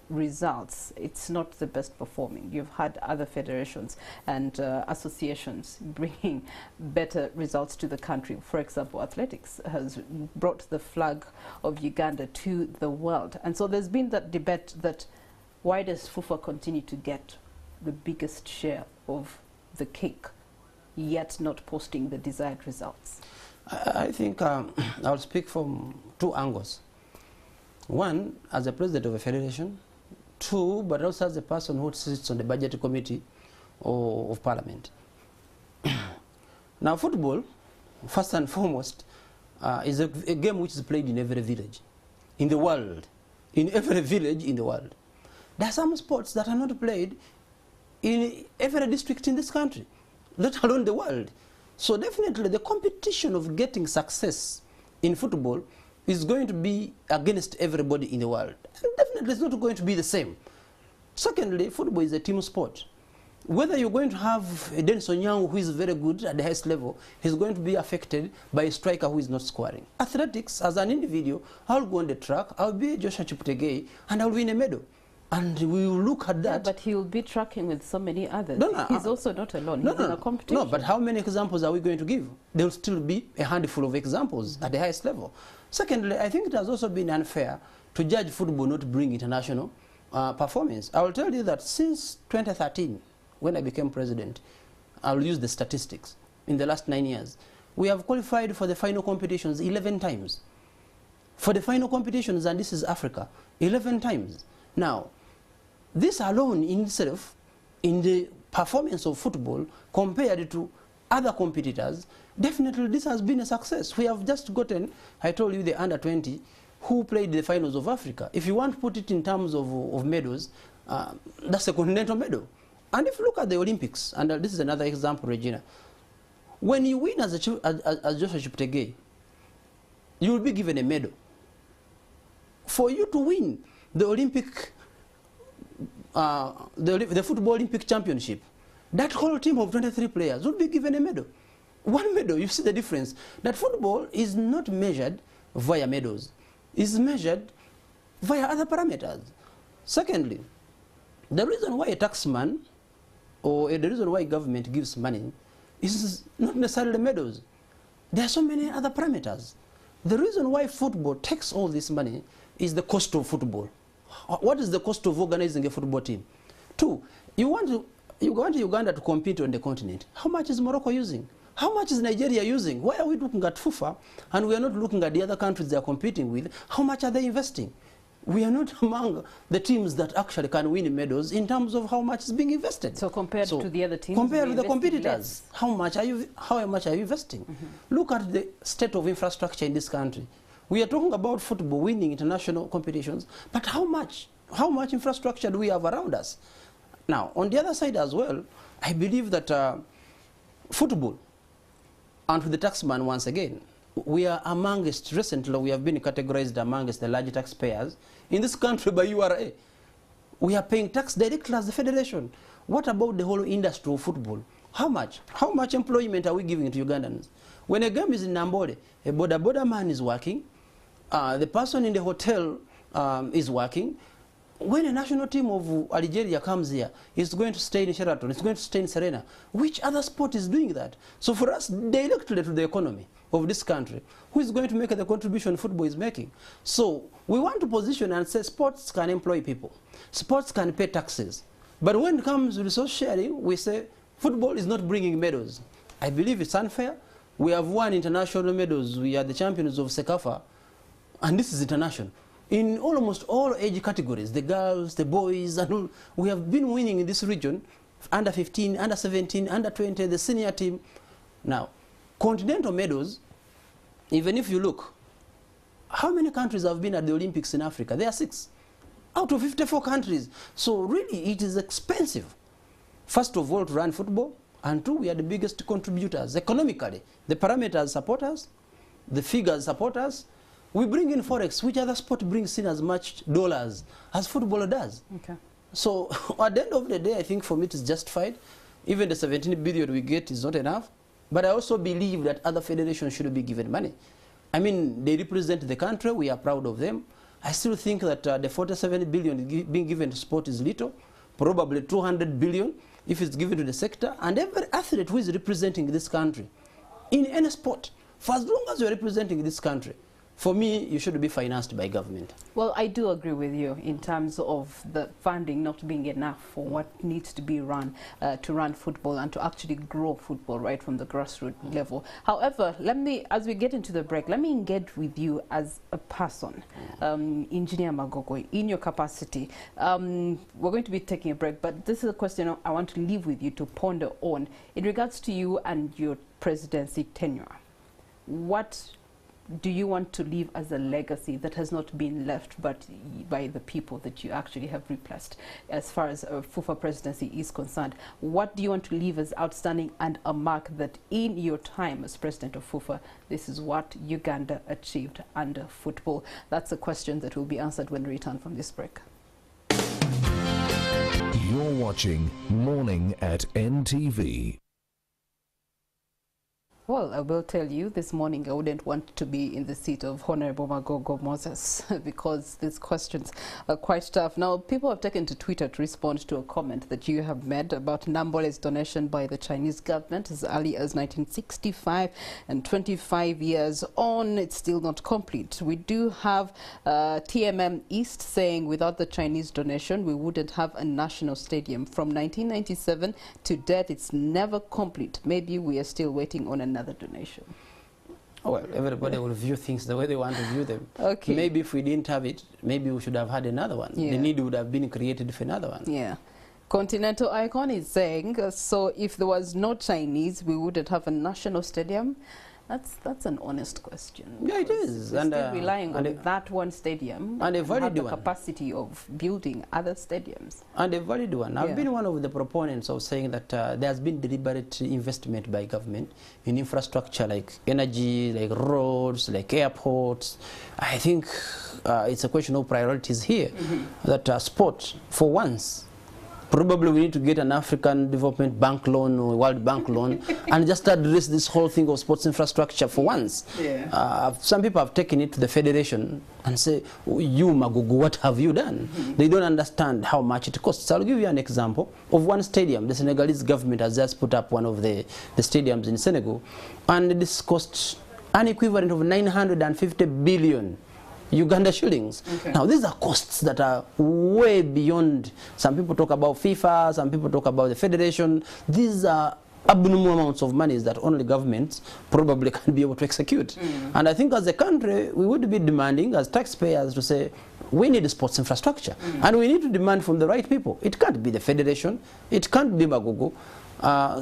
results, it's not the best performing. You've had other federations and associations bringing better results to the country. For example, athletics has brought the flag of Uganda to the world. And so there's been that debate that why does FUFA continue to get the biggest share of the cake, yet not posting the desired results? I think I'll speak from two angles. One, as a president of a federation. Two, but also as a person who sits on the budget committee of parliament. Now, football, first and foremost, is a game which is played in every village in the world. In every village in the world. There are some sports that are not played in every district in this country, let alone the world. So definitely the competition of getting success in football is going to be against everybody in the world. And definitely it's not going to be the same. Secondly, football is a team sport. Whether you're going to have a Denison Young who is very good at the highest level, he's going to be affected by a striker who is not scoring. Athletics, as an individual, I'll go on the track, I'll be Joshua Cheptegei, and I'll win a medal. And we will look at that. Yeah, but he will be tracking with so many others. He's also not alone. He's in a competition. No, but how many examples are we going to give? There will still be a handful of examples at the highest level. Secondly, I think it has also been unfair to judge football not to bring international performance. I will tell you that since 2013, when I became president, I'll use the statistics. In the last 9 years, we have qualified for the final competitions 11 times. For the final competitions, and this is Africa, 11 times. Now, this alone in itself, in the performance of football compared to other competitors, definitely this has been a success. We have just gotten, I told you, the under-20 who played the finals of Africa. If you want to put it in terms of medals, that's a continental medal. And if you look at the Olympics, and this is another example, Regina, when you win as Joshua Cheptegei, you will be given a medal. For you to win the Olympic, the Football Olympic Championship, that whole team of 23 players would be given a medal. One medal, you see the difference. That football is not measured via medals. It's measured via other parameters. Secondly, the reason why a taxman or the reason why government gives money is not necessarily medals. There are so many other parameters. The reason why football takes all this money is the cost of football. What is the cost of organizing a football team? Two, you want Uganda to compete on the continent. How much is Morocco using? How much is Nigeria using? Why are we looking at FUFA and we are not looking at the other countries they are competing with? How much are they investing? We are not among the teams that actually can win medals in terms of how much is being invested. So compared to the other teams, compared to the competitors, how much are you investing? Look at the state of infrastructure in this country. We are talking about football winning international competitions, but how much infrastructure do we have around us? Now, on the other side as well, I believe that football, and to the taxman once again, we are amongst, recently we have been categorized amongst the large taxpayers in this country by URA. We are paying tax directly as the federation. What about the whole industry of football? How much employment are we giving to Ugandans? When a game is in Nambole, a border man is working, the person in the hotel is working, when a national team of Algeria comes here, it's going to stay in Sheraton, it's going to stay in Serena. Which other sport is doing that? So for us, directly to the economy of this country, who is going to make the contribution football is making? So we want to position and say sports can employ people. Sports can pay taxes. But when it comes to resource sharing, we say football is not bringing medals. I believe it's unfair. We have won international medals. We are the champions of Sekafa, and this is international. In almost all age categories, the girls, the boys, and all, we have been winning in this region, under 15, under 17, under 20, the senior team. Now, continental medals, even if you look, how many countries have been at the Olympics in Africa? There are 6 out of 54 countries. So really, it is expensive. First of all, to run football, and 2, we are the biggest contributors economically. The parameters support us, the figures support us. We bring in forex. Which other sport brings in as much dollars as football does? Okay. So at the end of the day, I think for me it is justified. Even the 17 billion we get is not enough. But I also believe that other federations should be given money. I mean, they represent the country. We are proud of them. I still think that the 47 billion being given to sport is little. Probably 200 billion if it's given to the sector. And every athlete who is representing this country in any sport, for as long as you're representing this country, for me, you should be financed by government. Well, I do agree with you in terms of the funding not being enough for what needs to be run to run football and to actually grow football right from the grassroots level. However, as we get into the break, let me engage with you as a person, Engineer Magogo, in your capacity. We're going to be taking a break, but this is a question I want to leave with you to ponder on in regards to you and your presidency tenure. What do you want to leave as a legacy that has not been left but by the people that you actually have replaced as far as FUFA presidency is concerned? What do you want to leave as outstanding and a mark that in your time as president of FUFA, this is what Uganda achieved under football? That's a question that will be answered when we return from this break. You're watching Morning at NTV. Well, I will tell you, this morning I wouldn't want to be in the seat of Honorable Magogo Moses because these questions are quite tough. Now, people have taken to Twitter to respond to a comment that you have made about Nambole's donation by the Chinese government as early as 1965, and 25 years on, it's still not complete. We do have TMM East saying without the Chinese donation, we wouldn't have a national stadium. From 1997 to date, it's never complete. Maybe we are still waiting on another donation. Well, everybody will view things the way they want to view them. Okay. Maybe if we didn't have it, maybe we should have had another one. Yeah. The need would have been created for another one. Yeah. Continental Icon is saying, so if there was no Chinese, we wouldn't have a national stadium. That's an honest question. Yeah, it is. We're still relying on that one stadium and a valid the one. Capacity of building other stadiums. And a valid one. I've been one of the proponents of saying that there has been deliberate investment by government in infrastructure like energy, like roads, like airports. I think it's a question of priorities here. That sport, for once, probably we need to get an African Development Bank loan or World Bank loan and just address this whole thing of sports infrastructure for once. Yeah. Some people have taken it to the federation and say, you Magugu, what have you done? They don't understand how much it costs. I'll give you an example of one stadium. The Senegalese government has just put up one of the stadiums in Senegal, and this costs an equivalent of 950 billion Uganda shillings. Okay. Now, these are costs that are way beyond. Some people talk about FIFA, some people talk about the federation. These are abnormal amounts of money that only governments probably can be able to execute. And I think as a country, we would be demanding as taxpayers to say, we need sports infrastructure. And we need to demand from the right people. It can't be the federation. It can't be Magugu.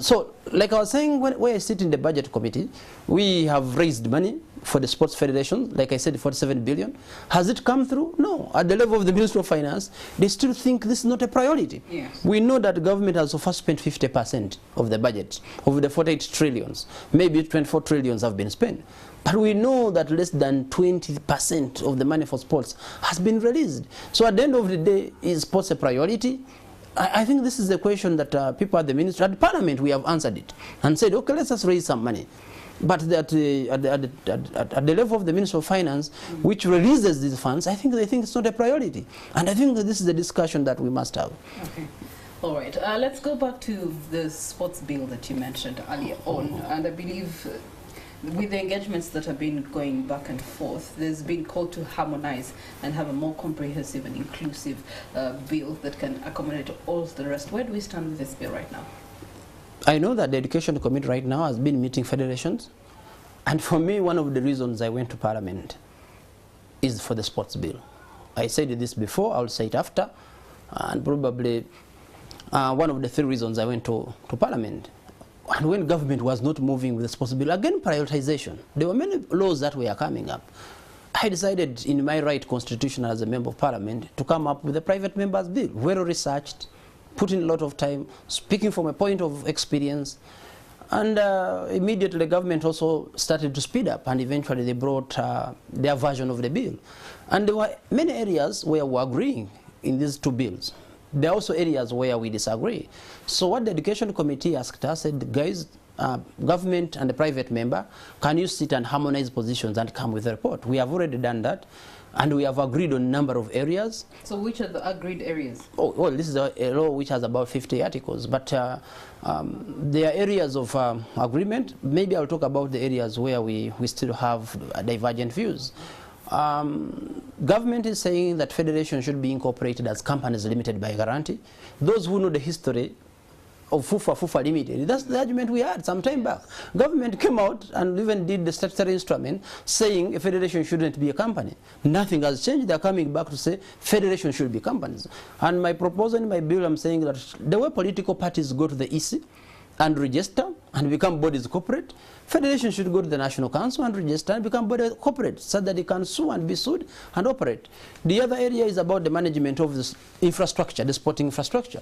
So, like I was saying, when I sit in the budget committee, we have raised money for the sports federation, like I said, 47 billion. Has it come through? No. At the level of the Ministry of Finance, they still think this is not a priority. Yes. We know that government has so far spent 50% of the budget, of the 48 trillions. Maybe 24 trillions have been spent. But we know that less than 20% of the money for sports has been released. So at the end of the day, is sports a priority? I think this is the question that people at the ministry, at Parliament, we have answered it and said, okay, let's just raise some money. But at the level of the Minister of Finance, which releases these funds, I think they think it's not a priority. And I think that this is the discussion that we must have. Okay. All right. Let's go back to the sports bill that you mentioned earlier on. And I believe with the engagements that have been going back and forth, there's been call to harmonize and have a more comprehensive and inclusive bill that can accommodate all the rest. Where do we stand with this bill right now? I know that the Education Committee right now has been meeting federations, and for me, one of the reasons I went to Parliament is for the sports bill. I said this before, I'll say it after, and probably one of the 3 reasons I went to Parliament. And when government was not moving with the sports bill, again, prioritization. There were many laws that were coming up. I decided in my right constitution as a member of Parliament to come up with a private member's bill, well researched, put in a lot of time, speaking from a point of experience, and immediately the government also started to speed up, and eventually they brought their version of the bill. And there were many areas where we were agreeing in these 2 bills. There are also areas where we disagree. So what the Education Committee asked us, said, guys, government and the private member, can you sit and harmonize positions and come with a report? We have already done that. And we have agreed on a number of areas. So which are the agreed areas? Oh, well, this is a law which has about 50 articles. But there are areas of agreement. Maybe I'll talk about the areas where we still have divergent views. Government is saying that federation should be incorporated as companies limited by guarantee. Those who know the history of FUFA Limited, that's the argument we had some time back. Government came out and even did the statutory instrument saying a federation shouldn't be a company. Nothing has changed. They're coming back to say federation should be companies. And my proposal in my bill, I'm saying that the way political parties go to the EC and register and become bodies corporate, federation should go to the National Council and register and become body corporate so that they can sue and be sued and operate. The other area is about the management of this infrastructure, the sporting infrastructure.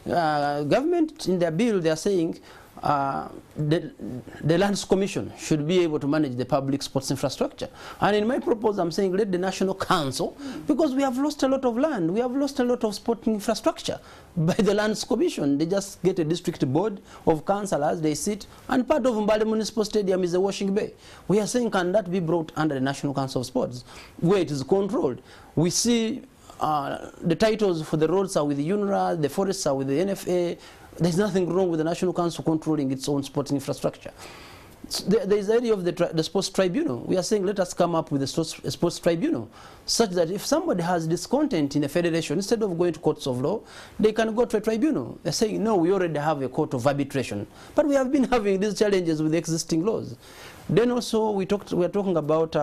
Government in their bill, they are saying the Lands Commission should be able to manage the public sports infrastructure. And in my proposal, I'm saying let the National Council, because we have lost a lot of land, we have lost a lot of sporting infrastructure by the Lands Commission. They just get a district board of councillors, they sit, and part of Mandela Municipal Stadium is a washing bay. We are saying, can that be brought under the National Council of Sports, where it is controlled? We see the titles for the roads are with the UNRA, the forests are with the NFA. There's nothing wrong with the National Council controlling its own sporting infrastructure. So there is the idea of the sports tribunal. We are saying let us come up with a sports tribunal, such that if somebody has discontent in a federation, instead of going to courts of law, they can go to a tribunal. They're saying, no, we already have a court of arbitration. But we have been having these challenges with the existing laws. Then also we are talking about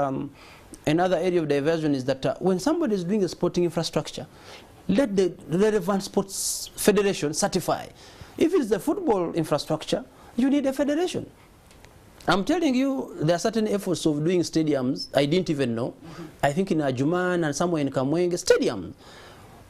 another area of diversion is that when somebody is doing a sporting infrastructure, let the relevant sports federation certify. If it's the football infrastructure, you need a federation. I'm telling you, there are certain efforts of doing stadiums I didn't even know. I think in Ajuman and somewhere in Kamwenge, stadiums.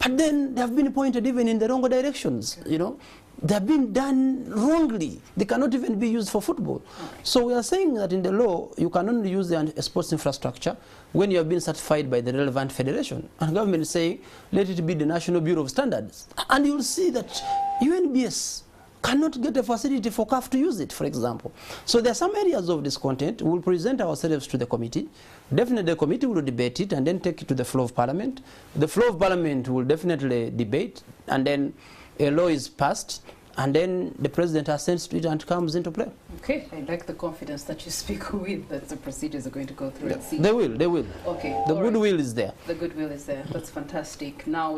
But then they have been pointed even in the wrong directions, you know. They have been done wrongly. They cannot even be used for football. So we are saying that in the law, you can only use the sports infrastructure when you have been certified by the relevant federation. And government is saying, let it be the National Bureau of Standards. And you'll see that UNBS cannot get a facility for CAF to use it, for example. So there are some areas of discontent. We'll present ourselves to the committee. Definitely the committee will debate it and then take it to the floor of Parliament. The floor of Parliament will definitely debate, and then a law is passed, and then the president assents to it and comes into play. Okay, I like the confidence that you speak with, that the procedures are going to go through and see. They will. Okay. The goodwill is there. The goodwill is there. That's fantastic. Now,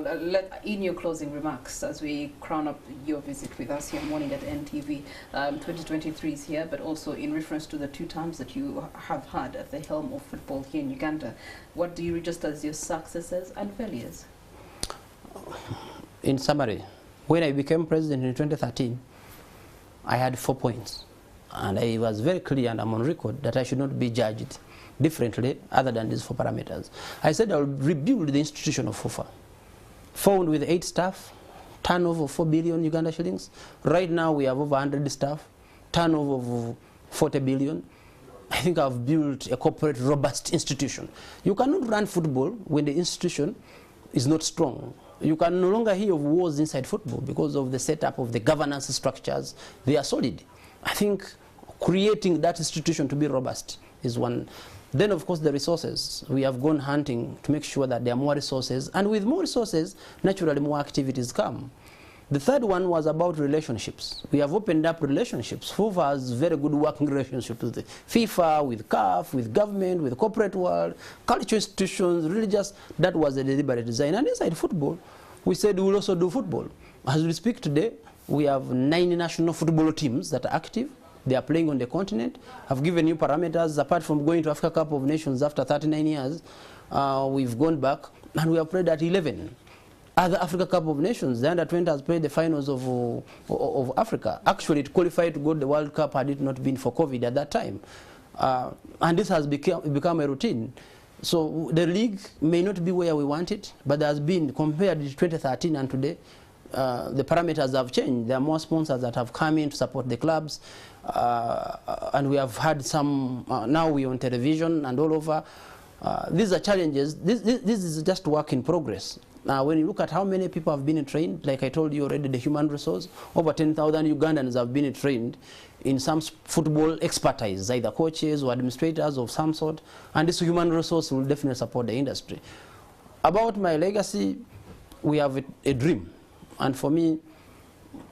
in your closing remarks, as we crown up your visit with us here morning at NTV, 2023 is here, but also in reference to the 2 terms that you have had at the helm of football here in Uganda, what do you register as your successes and failures? In summary, when I became president in 2013, I had 4 points. And I was very clear, and I'm on record, that I should not be judged differently other than these 4 parameters. I said I will rebuild the institution of FUFA. Found with 8 staff, turnover of 4 billion Uganda shillings. Right now we have over 100 staff, turnover of 40 billion. I think I've built a corporate, robust institution. You cannot run football when the institution is not strong. You can no longer hear of wars inside football because of the setup of the governance structures. They are solid. I think creating that institution to be robust is one. Then, of course, the resources. We have gone hunting to make sure that there are more resources. And with more resources, naturally, more activities come. The third one was about relationships. We have opened up relationships. FIFA has very good working relationships with FIFA, with CAF, with government, with the corporate world, cultural institutions, religious. That was a deliberate design. And inside football, we said we will also do football. As we speak today, we have 9 national football teams that are active. They are playing on the continent. I've given you parameters. Apart from going to Africa Cup of Nations after 39 years, we've gone back and we have played at 11 other Africa Cup of Nations. The under-20 has played the finals of Africa. Actually, it qualified to go to the World Cup had it not been for COVID at that time. And this has become a routine. So the league may not be where we want it, but there has been, compared to 2013 and today, the parameters have changed. There are more sponsors that have come in to support the clubs, and we have had some, now we're on television and all over. These are challenges. This is just work in progress. Now, when you look at how many people have been trained, like I told you already, the human resource, over 10,000 Ugandans have been trained in some football expertise, either coaches or administrators of some sort, and this human resource will definitely support the industry. About my legacy, we have a dream. And for me,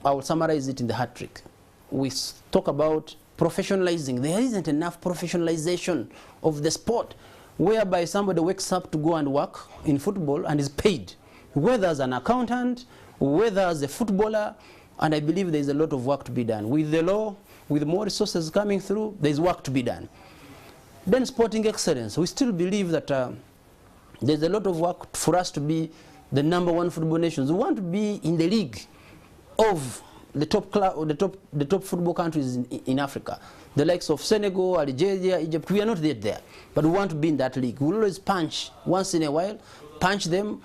I will summarize it in the hat trick. We talk about professionalizing. There isn't enough professionalization of the sport, whereby somebody wakes up to go and work in football and is paid, whether as an accountant, whether as a footballer, and I believe there is a lot of work to be done. With the law, with more resources coming through, there is work to be done. Then sporting excellence. We still believe that there's a lot of work for us to be the #1 football nations. We want to be in the league of the top football countries in Africa. The likes of Senegal, Algeria, Egypt. We are not yet there, but we want to be in that league. We always punch once in a while, punch them,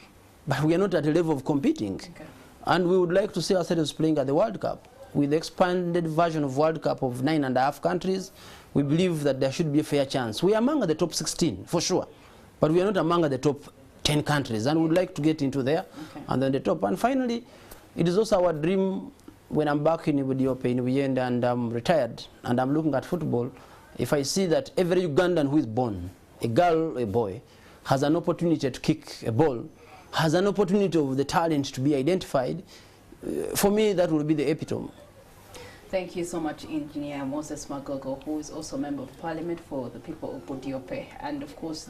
but we are not at the level of competing. Okay. And we would like to see ourselves playing at the World Cup. With the expanded version of World Cup of 9.5 countries, we believe that there should be a fair chance. We are among the top 16, for sure, but we are not among the top 10 countries, and we'd like to get into there, okay, and then the top. And finally, it is also our dream when I'm back in Uganda and I'm retired and I'm looking at football, if I see that every Ugandan who is born, a girl, a boy, has an opportunity to kick a ball, has an opportunity of the talent to be identified, for me that will be the epitome. Thank you so much, Engineer Moses Magogo, who is also Member of Parliament for the people of Budiope, and of course the